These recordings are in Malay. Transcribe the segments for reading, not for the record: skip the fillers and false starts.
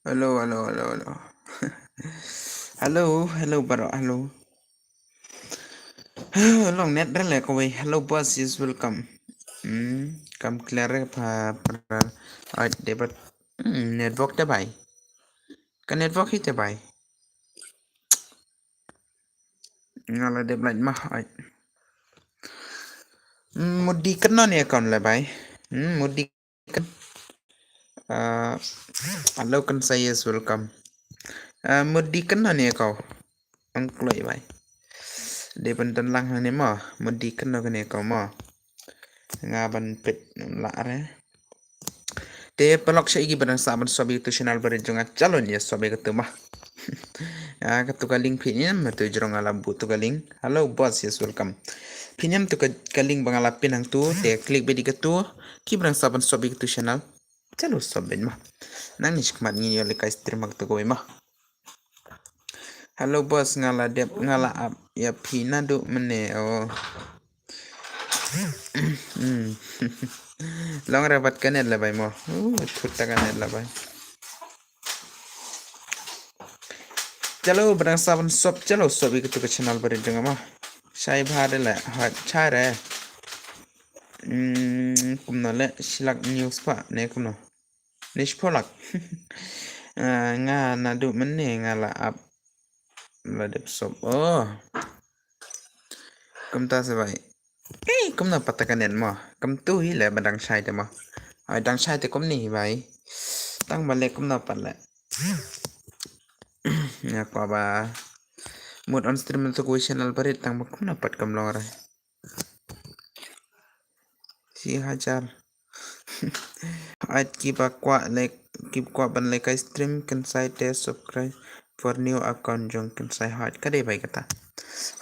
Hello, hello, hello, hello. hello, hello, bro, hello. Long net dah lah kau. Hello, boss, is welcome. Kam clear para debat network dah bhai. Kan network hi dah bhai. Ngala debat mah. Mudi kan ni account lah bhai. Mudi kan. Hello kan saya is welcome. Mudi kan ni kau. Angkloi bhai. Depan tenlang ni mah. Mudi kan ni kau mah. Ngaban pet la re. Te pelok syai barang saban sobi tu channel berjunga calon ya sobi ketemu. Ketuka link pinjam tu jrong ala bu tu link. Hello boss, yes welcome. Pinjam tu ka link bang ala pinang tu te klik bedi ketu ki barang saban sobi tu channel. Calo soben mah. Nang ni skmat ni yo lekai stream mak tu goy mah. Hello boss ngala dep ngala up ya pina du mene oh. Long rabat kanet la bay mo. Thutta kanet la bay. Chalo barang saban sob chalo sobi ke tu channel bare janga ma. Sai bhare la ha cha re. Kumno le silak news pa ne kumno. Nish polak. Nga na du menne nga la up la dep sob. Oh. Kumta se bay. Kumno pata kanet mo. Kum tu hi le badang sai te mo. Ai dang sai te kum ni bay. Tang bale kumno pat le. Ya ko ba mood on stream to ko channel bare tang ma kumna pat kam long ra 4000 at keep kwa ban like stream can site test subscribe for new account jong can sai hot ka dei bai kata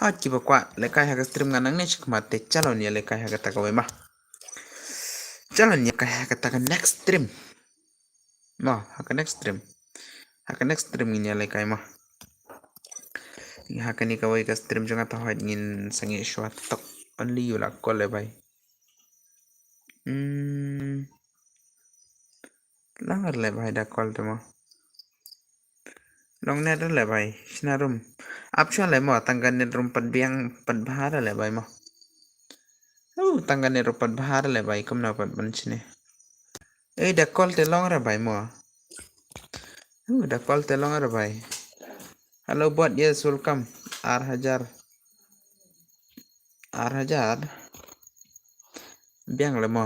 at keep kwa like ha stream nganang ne chikmat te chalo ni like ha kata ko ma chalo ni ka ha kata next stream ma ha next stream ni like ma hakani ka wai ka stream janga ta hot ngin sangi shwat tok only you la ko le bai langar le bai da call to mo long net le bai sna room option le mo tanggan net room pat biang pat bahar le bai mo tanggan net room pat bahar le bai kom na pat ban chine da call te long ra bai mo da call te long ra bai hello bot yes welcome r1000 biang le mo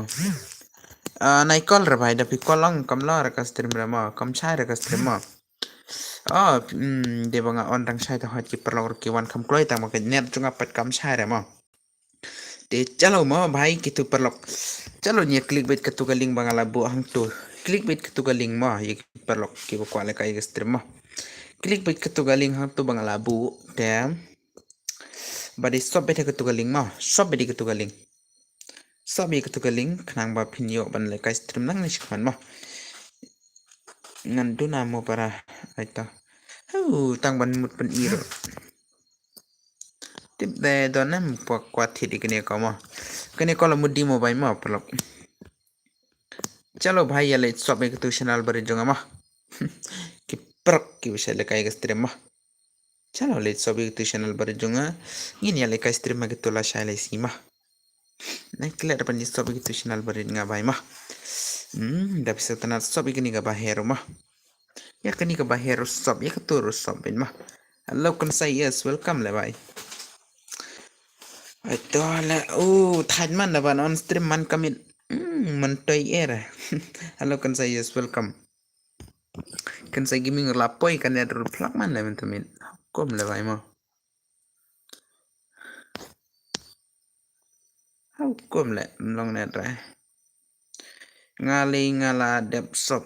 nai call ra bai da pi call long kam la ra ka stream ra mo kam chai ra ka stream mo de banga on rang chai ta hot ki perlor ki wan kam kloi ta ma ke net chunga pat kam chai ra mo te chalo mo bhai ki tu perlok chalo ni click bait ka tu ka link bangala bu hang tu click bait ka tu ka link mo ye perlok ki ko kwale kai ga stream mo click bait ka tu ka link hang tu bangala bu te badi sob bait ka tu ka link mo sob bait ka tu ka link sob bi ka tu ka link khnang ba phin yo ban le kai stream nang ni shkhan mo ngan du na mo para aita tang ban mut pan iro tip de donam kwa thidi kene ka mo kene ko la mudi mo bai mo perlok चलो भाई ये ले सब एक तो चैनल पर जोंगा मा कि प्रक की विषय ले काय स्ट्रीम मा चलो ले सब एक तो चैनल पर जोंगा इन ये ले काय स्ट्रीम मा के तोला शायले सीमा नहीं क्लियर अपन ये सब एक तो चैनल पर इंगा भाई मा दब से तना सब एक निगा बाहेरो मा या कनी का बाहेरो सब एक तो रो सब बिन मा हेलो कन say yes welcome ले भाई तो ले थान मन ना बन ऑन स्ट्रीम मन commit man toy era hello kan say yes welcome kan say gaming la poi kan er plug man le men tamin kom le vai mo how kom le long net ra ngali ngala dep shop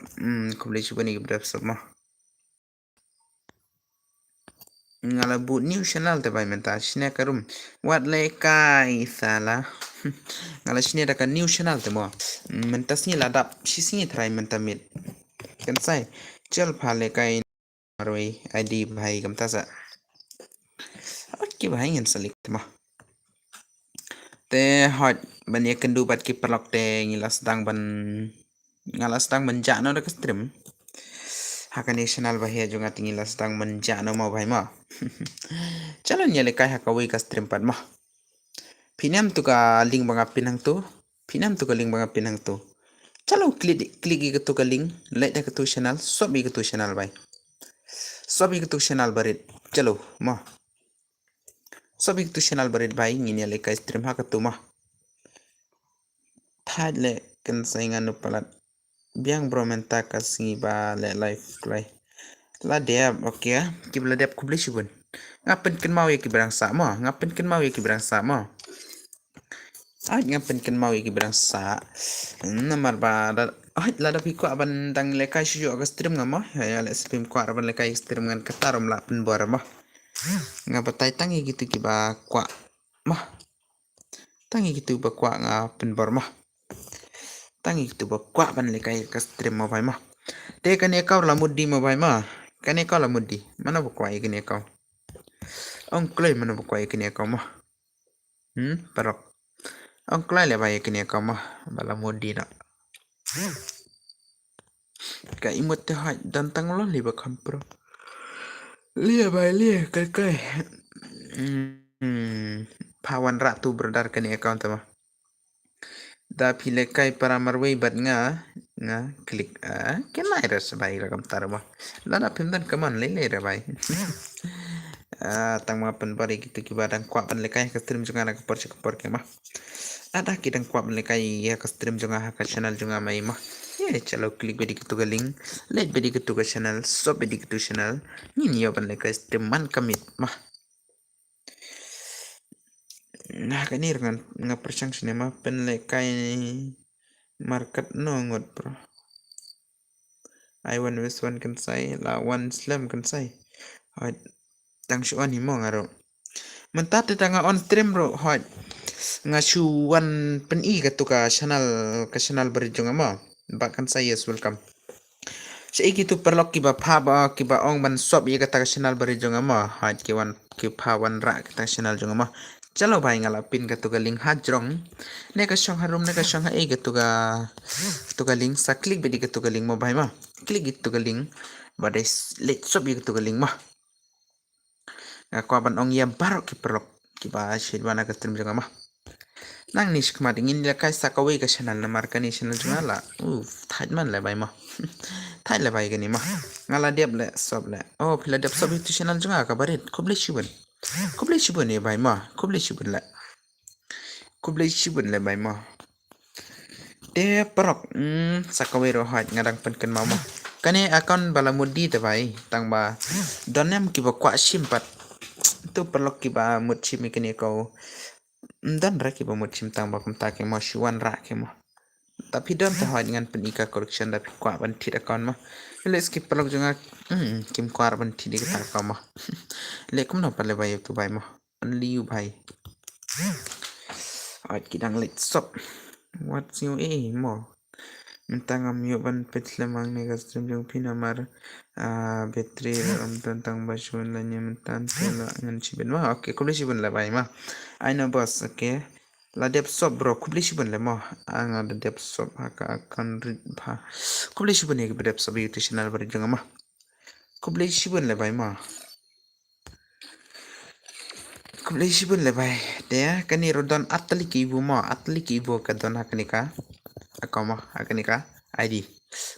kom le chubani dep shop mo ngala bu new channel te vai menta shine karum wat le kai sala ngala shine da ka new channel te mo menta sni la dap shi sni trai menta mit kan say chal phale kai maroi id bhai kam ta sa ki bhai ngin salik ma te hot ban ye kan du bat ki perlok te ngilas dang ban ngalas dang ban ja no da stream hakane channel bahaya junga tingila sedang menjano mau bhai ma chalo nyale kai hakawi ka stream pad ma pinam tu ka link banga pinang tu pinam tu ka link banga pinang tu chalo klik ke tu ka link like ke tu channel sobi ke tu channel bhai sobi ke tu channel barit chalo ma sobi ke tu channel barit bhai ngini le ka stream ha ka tu ma thad le kan saingan nu palat biang bro menta ka singi ba le live play la dep okay ki bla dep kubli shibun ngapen ken mau ye ki barang sa ma ngapen ken mau ye ki barang sa ma ngapen ken mau ye ki barang sa namar ba ai la da pi ko ban dang le kai shu ga stream ngama ya le stream ko ban le kai stream ngan katarom la pen bor ma ngapa tai tangi gitu ki ba kwa ma tangi gitu ba kwa nga pen bor ma tangi gitu ba kwa ban le kai ka stream ma bai ma te kan e kaw la mudi ma bai ma kan e kaw la mudi mana ba kwa e kan e kaw ong klei mana ba kwa e kan e kaw ma parok ong klei le bai e kan e kaw ma bala mudi na ka imut te hai dan tang lo li ba kham pro li bai li kai kai pawan ratu berdar kan e kaw ta ma da phile kai paramar wei bat nga klik kenai ras bai rakam tarwa lana pimdan kaman le re bai tang ma pen bari gitu ki badang kwa pan le kai ka stream junga na por ke ma ada ki dang kwa pan le kai ya ka stream junga ha ka channel junga mai ma ye chalo klik bedi gitu ka link let bedi gitu ka channel so bedi gitu channel ni yo pan le ka stream man kamit ma nah kanir kan ngapercang sinema pen le kai market no ngot bro I want this one kan sai la one slam kan sai hot tang shuan hi mo ngaro mentat te tanga on stream bro hot nga shu one pen I ka tu ka channel berjong ama ba kan sai yes welcome sei ki tu perlok ki ba pha ba ki ba ong ban sop ye ka ta channel berjong ama hot ki one ki pha one ra ka ta channel jong ama chalo bhai ngala pin ka tu ka link ha jrong ne ka shong harum ne ka shong ha e ka tu ka link sa click bedi ka tu ka link mo bhai ma click it tu ka link ba dai let sop ye ka tu ka link ma ko ban ong yam barok ki perlok ki ba shit bana ka stream jong ma nang nish kma dingin la kai sa ka we ka channel na mar ka ni channel jong la thai man la bai ma thai la bai ga ni ma ngala dep le sob le phila dep sob tu channel jong ka baret khoble shibun ne bai ma khoble shibun le bai ma te parok sakawai ro hat ngadang pen ken ma kane akon bala mudi te bai tang ba donem ki ba kwa simpat tu perlok ki ba mut sim kene ko dan ra ki ba mut sim tang ba kum ta ke ma shuan ra ke ma tapi don te hat ngan pen ika correction da pi kwa ban thit akon ma le skip perlok jonga kim kwar ban thit ka ta ka ma le kum no pale bai tu bai ma liu bai at kidang let stop what's your aim mo mentang amyo ban petlemang ne stream jong pinamar betri tentang basun lanya mentan tela ngan siben ma okay kubli siben la bai ma I know boss okay la dep sob bro kubli siben le ma anga de dep sob haka kan rit ba kubli siben ne dep sob youtube channel bar jong ma kubli siben le bai ma kubli siben le bai de kani rodon atli ki bu ma atli ki bu ka don hakni ka akama hakni ka ID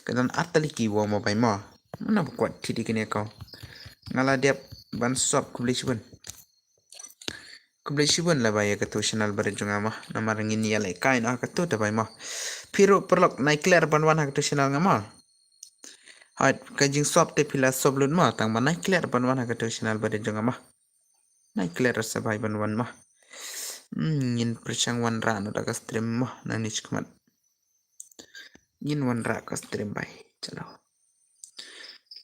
kadon atli ki bu ma bai ma mana buat thidi kini ka ngala dep ban sop kubli siben la bai ka to channel bar jonga ma namar ngin ya le kai na ka to bai ma phiro perlok nai clear ban wan ha to channel ngama hat ka jing sop te phila sop lun ma tang ban nai clear ban wan ha to channel bar jonga ma nai clear sa bai ban wan ma ngin perchang wan ra no da ka stream ma na nich kmat ngin wan ra ka stream bai chalo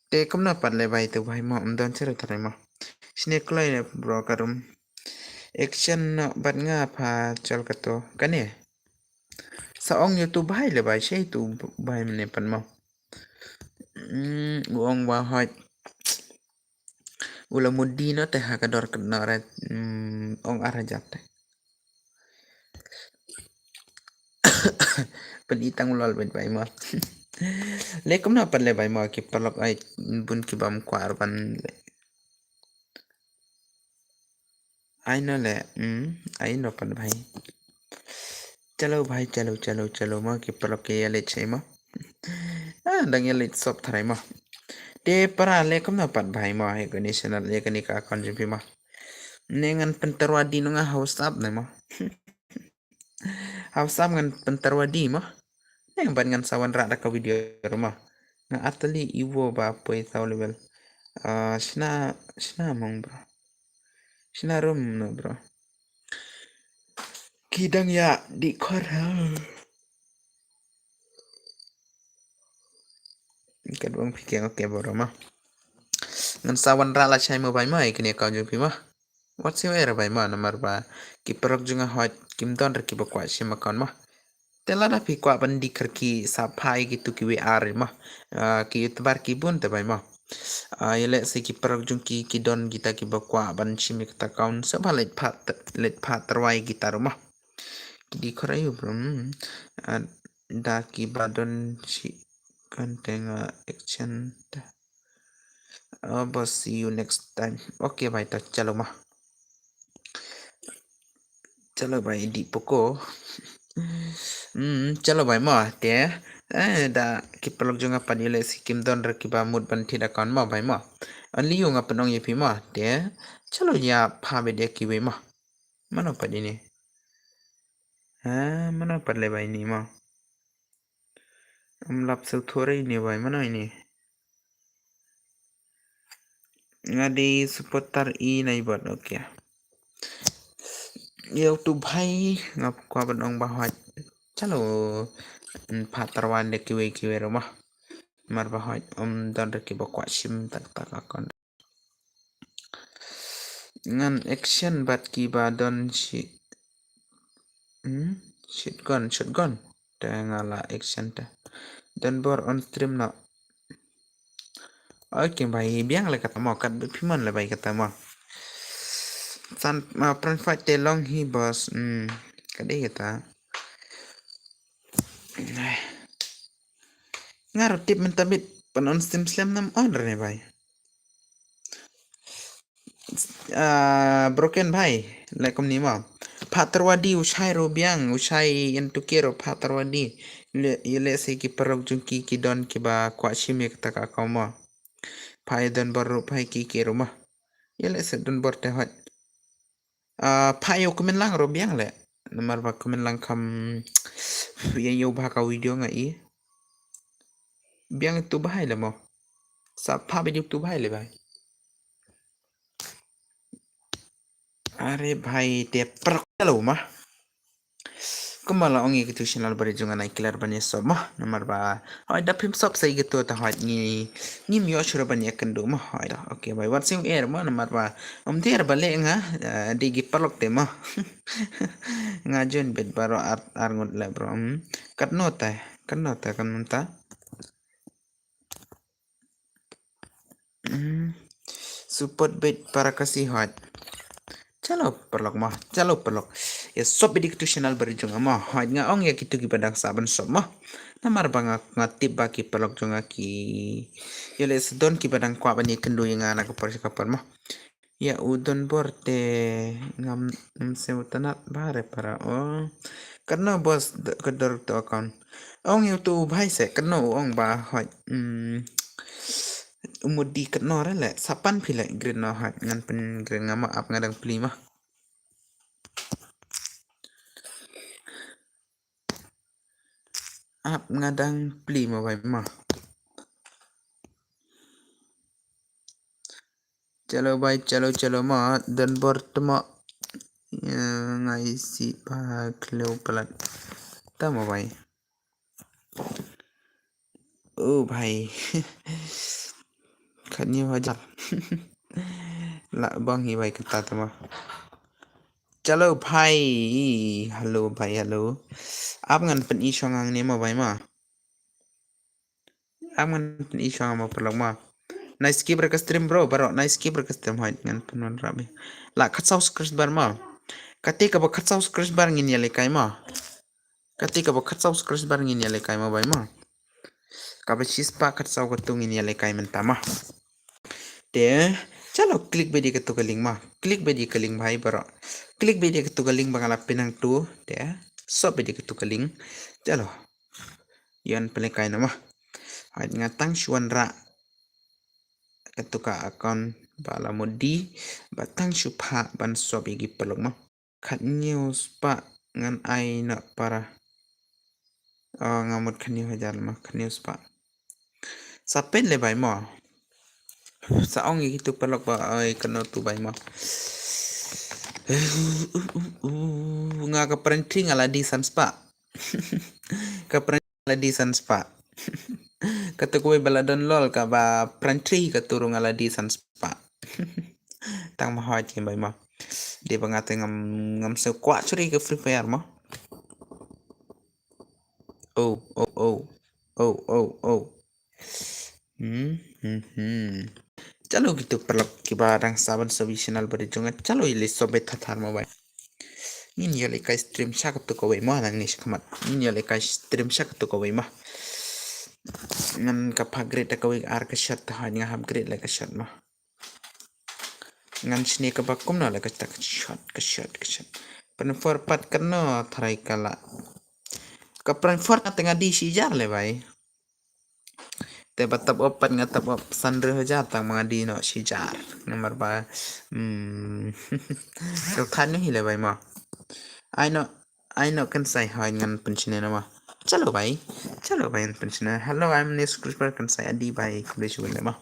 te kamna padle bai tu bai ma don chero thare ma snake lai ne bro karum action na bat nga pha chal ka to kane sa ong youtube bai le bai sei tu bai ne pan ma ong wa hat ula mudi no te ha ka dor ka na ra ong arajat te penitang ulal bai ma Lekom na pan le bhai mo ki palok ai bun ki bam kwar ban le ai no le ai no pan bhai chalo bhai chalo mo ki palok ke le chai mo dang ye le sop thrai mo te para lekom na pan bhai mo he ko national le ka ni ka kon jim pi mo nengan penterwadi no nga house up ne mo house up ngan penterwadi mo neng ban ngan sawan ra ka video rumah nga atali iwo ba poi taw level shna mong bro shna rum no bro kidang ya di khor ha kadwang pikir oke bro ma ngan sawan ra la chai mo bai mai kini ka ju pi ma what's your era bai ma namar ba ki perok junga hot kim don ra ki ba kwa shi ma kon ma tela na pi kwa ban di khar ki sa phai ki tu ki we are ma ki itbar ki bun te bai ma yele se ki perok jung ki don kita ki ba kwa ban shi mi ta kaun sa ba let phat tarwai ki ta ma ki di khara yu bro da ki ba don shi content action boss see you next time okay bhai ta chalo ma chalo bhai di poko chalo bhai ma te da ki palok junga panile sikim don ra ki ba mut ban thida kon ma bhai ma anli yu nga panong ye phi ma te chalo ya pha be de ki we ma mano padi ni mano padle bhai ni ma lap se thore ni bhai mano ni ngadi supotar I nai bot okay YouTube bhai ngap kwa banong ba hot chalo phatarwan de kiwe ro ma mar ba hot don de ki ba kwa sim tak akon ngan action bat ki ba don shi shotgun ta ngala action ta dan bor on stream na okay bhai biang le kata mo kat phiman le bhai kata mo san pran fight te long hi boss kade kata ngaro tip mentabit pan on stream slam nam order ne bhai broken bhai lekom ni ma phatarwadi usai ro biang usai entu kero phatarwadi yele se ki parok jungki ki don ki ba kwa shimek taka koma phai don bor phai ki kero ma yele se don bor te hot phai yo komen lang ro biang le namar ba komen lang kam ye yo ba ka video nga I biang tu bahai le mo sa pha be tu bahai le bhai अरे भाई ते प्रकलो ma kumala ongi gitu channel bari junga nai clear bani sob ma namar ba hoy da phim sob sai gitu ta hoy ni myo shura bani akandu ma hoy da okay bhai what sim air ma namar ba der bale nga digi palok te ma nga jon bet baro ar ngot le bro katno ta kan ta support bet para kasih hoy chalo perlok ya sob bidik tu channel bari junga ma hoy nga ong ya kitu ki padang saban sob ma namar banga ngatip ba ki perlok junga ki yele sedon ki padang kwa bani kendu nga na kapar kapar ma ya udon borte ngam seutanat bare para karena bos kedor to account ong tu bhai se karena ong ba hoy umudi ketno le sapan phile green no hat ngan pen green ngama ap ngadang pli mah ap ngadang pli ma bai mah chalo ma dan bortma ngai si pa kleu pelat ta ma bai bhai khani wajar la bang hi bai kata tama chalo bhai hello bhai hello ap ngan pen I songang ne ma bai ma ap ngan pen I songang ma pelak ma nice skip rek stream bro baro nice skip rek stream hoy ngan penon rabi la khatsau scratch bar ma kate ka ba khatsau scratch bar ngin yale kai ma kate ka ba khatsau scratch bar ngin yale kai ma bai ma Kapag kasau ketung ini alai mentah mah. Dia chalo klik bedi ketu ke link mah. Klik bedi ke link bhai baro. Klik bedi ketu ke link bangala pinang tu dia. So bedi ketu ke link. Chalo. Yan pelekai nama. Hai ngatang shuan ra. Ketu ka akon bala modi batang shupha ban so begi pelok mah. Kat news pa ngan ai na para. Oh ngamut kan news hajar mah kan news pa. Sapen le bai mah. Saong gitu pelok ba ai kena tu bai mah. Nga ka printing ala di sans pa. Ka printing ala di sans pa. Kata kowe baladon lol ka ba printing ka turung ala di sans pa. Tang mahaj ke bai mah. Dia bangate ngam se kwa churi ke free fire mah. Oh. Chalo gitu pelok ki barang saban solutional bari jonga chalo ile sobe thatar mo bai. Nin yale ka stream sak to ko bai mo nang nish khamat. Nin yale ka stream sak to ko bai ma. Ngan ka pagre ta ko ar ka shot ha nga upgrade la ka shot ma. Ngan sne ka bakum na la ka shot. Pen for pat karno tharai kala. Ka pran for na tengah di si jar le bai. Te batap opat ngatap op sandre hajatang mga di no si jar. Nomor ba. Ka than hi le bai ma. I know can say hi ngan pensione nama. Chalo bai pensione. Hello, I'm Nis Christopher can say adi bai kulish wala ma.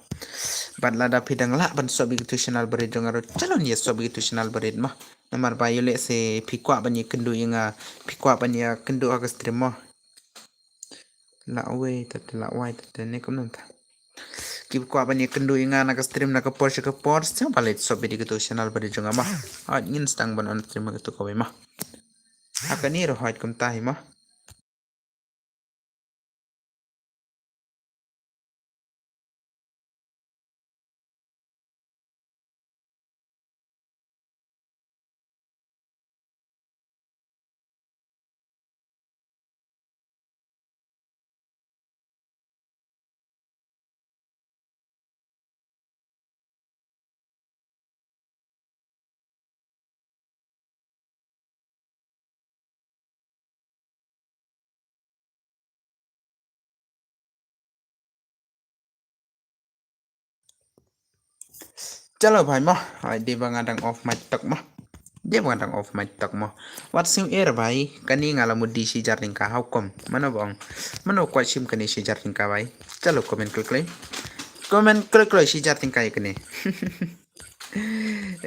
Ban lada pidang la ban sobi tuitional berid jongaro. Chalo ni sobi tuitional berid ma. Namar bai yole se pikwa ban ye kendu yang pikwa ban ye kendu aga stream ma. La we la wai ne kom nanta. Ki pikwa ban ye kendu yang naga stream naga Porsche sa balit sobi tuitional berid jongama. At instang ban on stream ga to ko ma. Akan ni rohait kum tahi mah. Chalo bhai mah. Hai di bangadang off mic tak mah. Dia bangadang off mic tak mah. What sim air bhai kani ngala mudi si jarring ka haukom. Mana bang. Mana kwai sim kani si jarring ka bhai. Chalo comment klik le. Comment klik le si jarring ka ikne.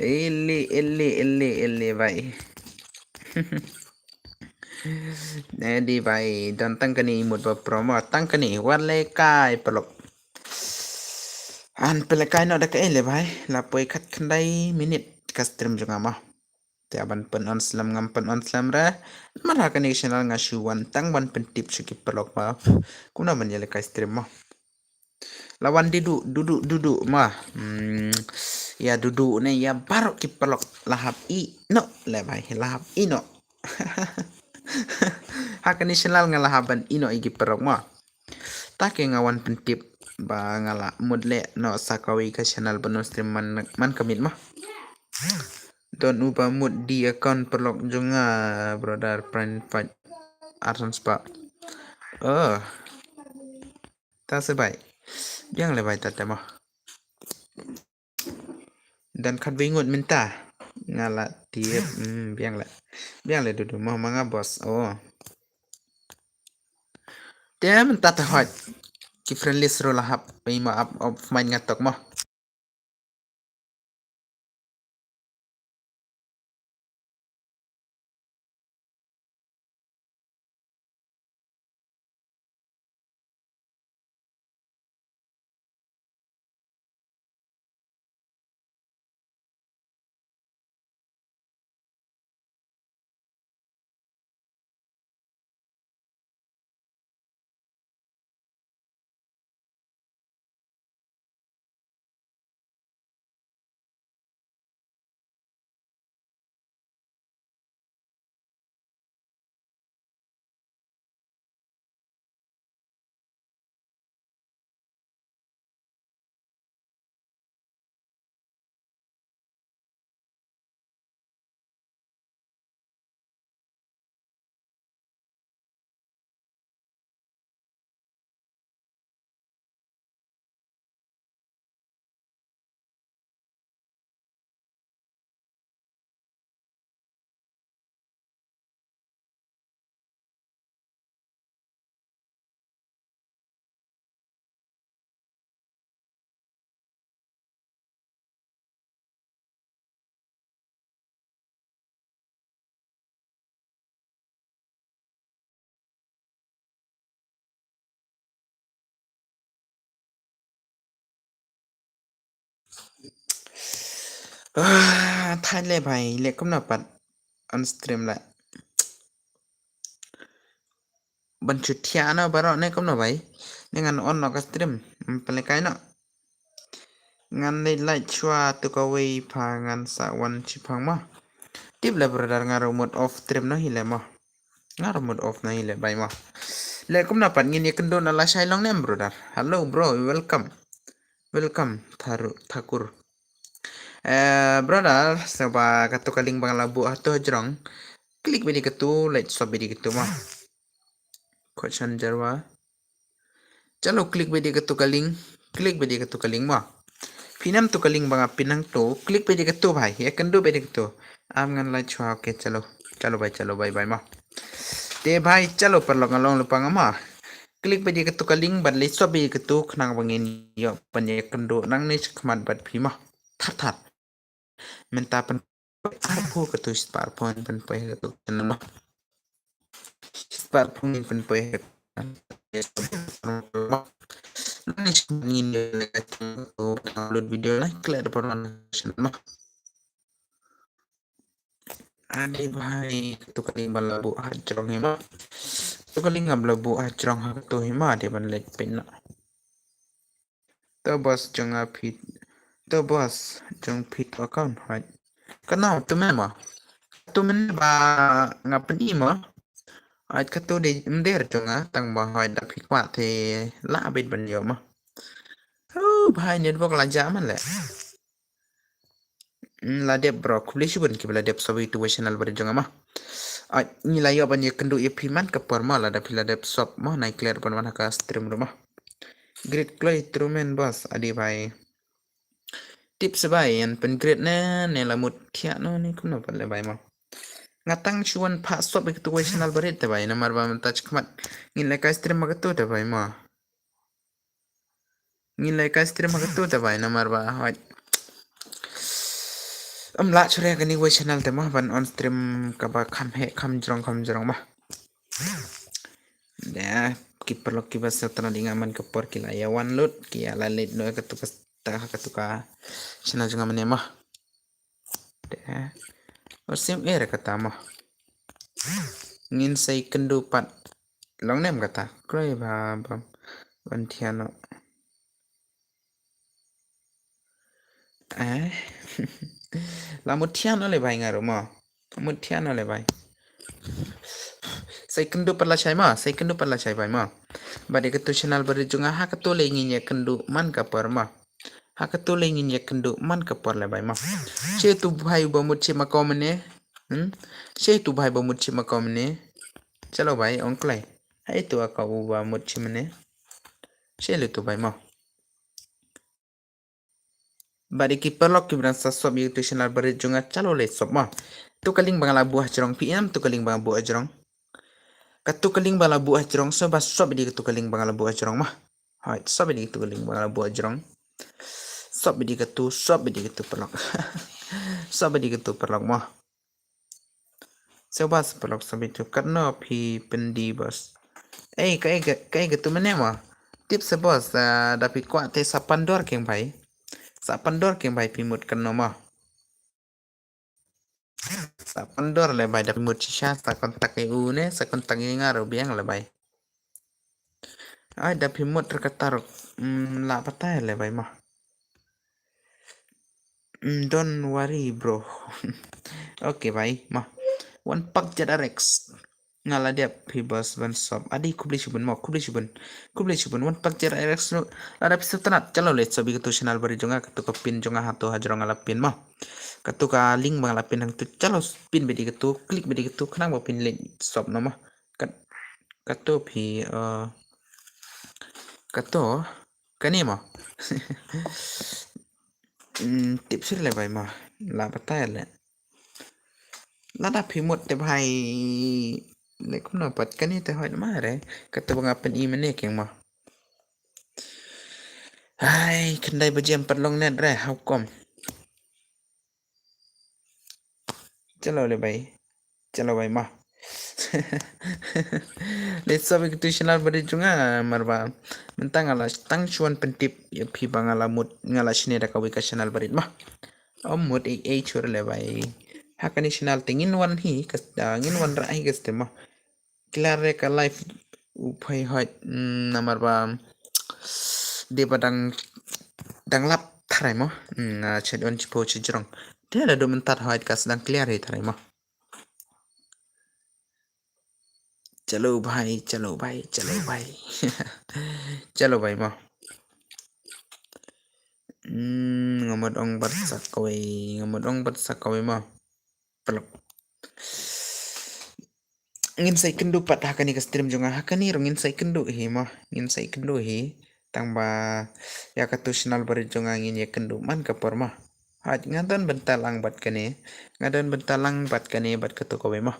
Ele bhai. Di bhai dan tang kani imut ba promo tang kani wale kai pelok. An pelekai no dak ele bhai la poi khat khandai minute ka stream jonga ma te aban pen on slam ngam pen on slam ra mara connection al nga shuwan tang ban pen tip chiki pelok ma kuna man yele ka stream ma lawan duduk ma ya duduk ne ya barok ki pelok lahap I no le bhai lahap I no ha connection al nga lahaban I no igi pelok ma ta ke ngawan pen tip ba ngala mudle no sakawi ka channel bano stream man kamit mah don uba mud di account pelok junga brother friend fight arsan spa ta sebai yang le bai tat mah dan khat bingut minta ngala tiep biang le dudu mah manga bos dem tat hot ki friendly sro lahap ima up of mind ngatok mah ถ่ายเลยभाईเล็กกำนาปัด on stream แหละบันชุดเทียนะบารอในกำนาไว้ในงาน on นอกสตรีมมันเป็นไกเนาะงานในไลฟ์ชัวตุกเวพางานสะวันชิพังมาติบเลยบรดางานหมด off stream นะฮิเลมางานหมด off นะฮิเลบายมาเล็กกำนาปัดงี้กันโดนอะไรใช้ลองเนม brother hello bro welcome thakur brother saba katu kaling bang labu atu jrong klik bedi ketu like sob bedi ketu mah question jarwa chalo klik bedi ketu kaling mah pinam tu kaling bang pinang to klik bedi ketu bhai ye kandu bedi ketu am ngan la chwa ke chalo bye mah te bhai chalo perlong along lupang mah klik bedi ketu kaling ban le sob bedi ketu khnang bangin yo panye kandu nang ni khmat bat phi mah that minta pen arpo ketu smartphone pen pe ketu nama smartphone pen pe ni ngin download video lah clear pronunciation mah ade bhai ketu kaling balabu hajrong hema ketu kaling balabu hajrong ketu hema de ban let pen to bos janga fit to bos jang fit account hai kana tu mema tu men ba ngapen ima ai ketu de der janga tang ba hai da fit kwa the la bet ban yo ma bhai network la jaman le la dep bro kulish bun ki bla dep sawi tu channel bar janga ma ni la yo ban ye kendu ye piman ke perma la da pila dep sop ma nai clear ban wan ka stream rumah great clay trumen bos adi bhai tips bai yan pen great na ne la mut thia no ni kun no le bai ma ngatang chuan pha sop ek tu channel bar te bai na mar ba man touch khmat ngin la ka stream ma ka tu te bai ma ngin la ka stream ma ka tu te bai na mar ba hoi la chore ka ni we channel te ma ban on stream ka ba kham jrong ma ya kiperlok ki ba satana dingaman ke por ki la ya one load ki ala let no ka tu ka channel janga mane ma de osim era kata ma ngin sai kendu pat long nem kata kroi ba ban thiano la mut thiano le bai ngaro ma mut thiano le bai sai kendu pat la chai bai ma ba de ketu channel bar junga ha ketu le ngin ye kendu man ka par ma ha ketu le ngin ye kendu man ka par le bai ma che tu bhai ba mut che ma ko mane che tu bhai ba mut che ma ko mane chalo bhai oncle hai tu ka ba mut che mane che le tu bhai ma bari ki perlok ki bran sa sob youtube channel bar junga chalo le sob ma tu kaling bangala buah jrong pm tu kaling bang buah jrong katu kaling bala buah jrong so ba sob di katu kaling bangala buah jrong ma hai sob di katu kaling bangala buah jrong sob di katu perlok sob di katu perlok ma so bas perlok sob itu karena phi pendi bos kai katu mane ma tips bos da phi kwa te sapandor keng bhai pimut karena ma sapandor le bai da pimut shisha sa kontak eu ne sa kontak ngaro biang le bai ai da pimut terkatar la patah le bai ma don't worry bro okay bai ma one pak jadarex ngala dia pibas ban sob adi kubli shubun one pak jadarex no ada pisatanat chalo le sobi ketu channel bari jonga ketu ko pin jonga hato hajrong ala pin ma ketu ka link bang ala pin hang tu chalo pin bedi ketu klik bedi ketu khnang bo pin link sob no ma ketu phi ketu kani ma tips le bai ma la patah le lada phimut te bhai le kun pat kani te hoi ma re ketu bang pen I mane keng ma hai kendai bejam perlong net re hukom chalo bai ma let's have a tuitional bari junga marba mentang ala tang chuan pentip phi bangala mut ngala shine da ka channel barit ma Omut ik churle bai haka national tingin wan hi kas ngin wan ra hi kas tema klare ka life upai hot namar ba de badang dang lap thrai mo chet on chipo chijrong te la do men tat hot kas dang clear hi thrai mo chalo bhai chalo bhai mo ngamot ong bat sakawai mo pelok ngin sai kendu pat hakani ka stream jonga hakani rongin sai kendu hi mo ngin sai kendu hi tangba ya katusional bari jonga ngin ya kendu man ka porma hat ngadan bentalang bat kane bat ka to ko mo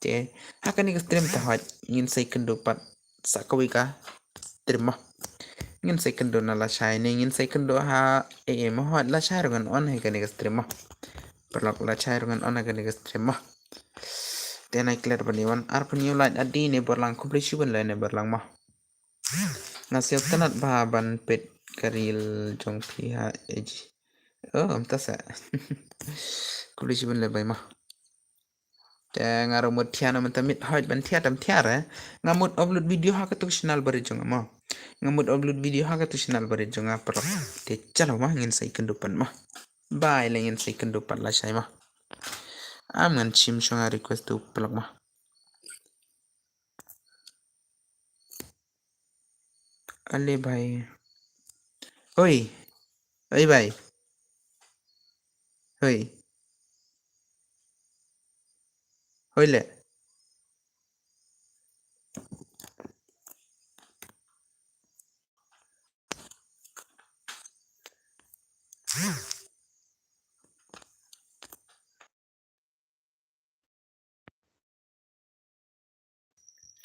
te hakani ka stream ta hat ngin sai kendu pat sakawi ka stream mo ngin sai kendu na la shai ne ngin sai kendu ha mo hat la shai rongan on hai kani ka stream mo perlak la shai rongan on kani ka stream mo then I clear baniwan arpaniu light adi ne berlang kompleksi ban ne berlang mah nasib tanat bahaban pet karil jong pihak eji amta sa kompleksi ban le bai mah te ngaro mut thiana man tamit hoj ban thia tam thia re ngamut upload video ha ka tu channel bari jong mah ngamut upload video ha ka tu channel bari jong per te chalo mah ngin sai kendupan mah bye le ngin sai kendupan la sai mah aman chim shonga request tu pelak mah ale bhai oi bhai oi le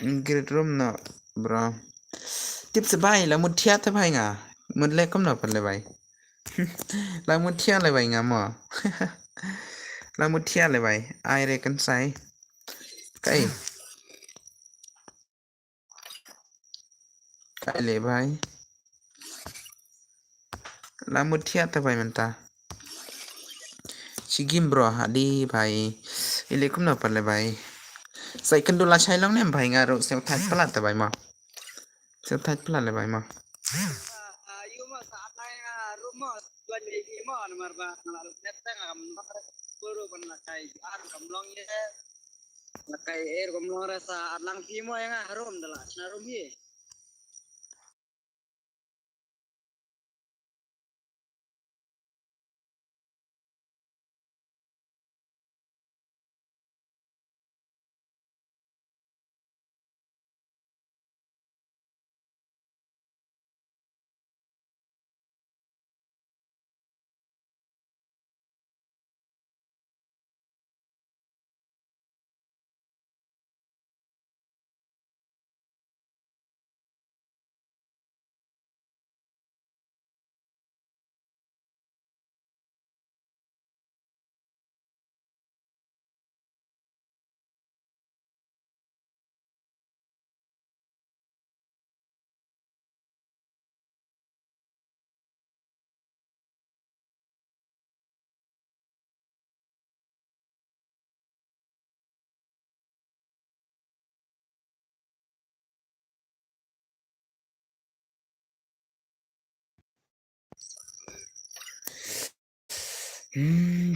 great room na bro tip se bhai la mut thia ta bhai nga mut le kom na pan le bhai la mut thia le bhai nga mo la mut thia le bhai ai re kan sai kai le bhai la mut thia ta bhai manta sigim bro hadi bhai ile kom na pan le bhai sai kan do la chai long ne bhai nga ro se thai pala ta bhai ma se thai pala le bhai ma you ma sa tai room tuan ni mo namar ba net ngam puru ban la kai ar gamlong ye la kai gamlong rasa atlang pi mo yang room dala na room hi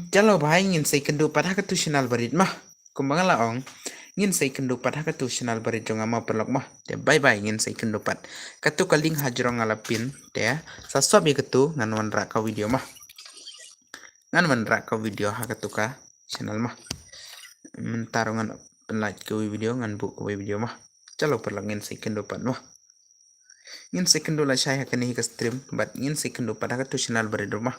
chalo bhai ngin sai kendu pada ka tu channel barit mah kumbang la ong ngin sai kendu pada ka tu channel barit jong ama pelok mah te bye bye ngin sai kendu pat katu kaling hajrong ala pin te sa sob ye katu ngan wan ra ka video mah ngan wan ra ka video ha katu ka channel mah mentarongan like ka video ngan bu ka video mah chalo pelok ngin sai kendu pat mah ngin sai kendu la shai ha ka ni ka stream but ngin sai kendu pada ka tu channel barit mah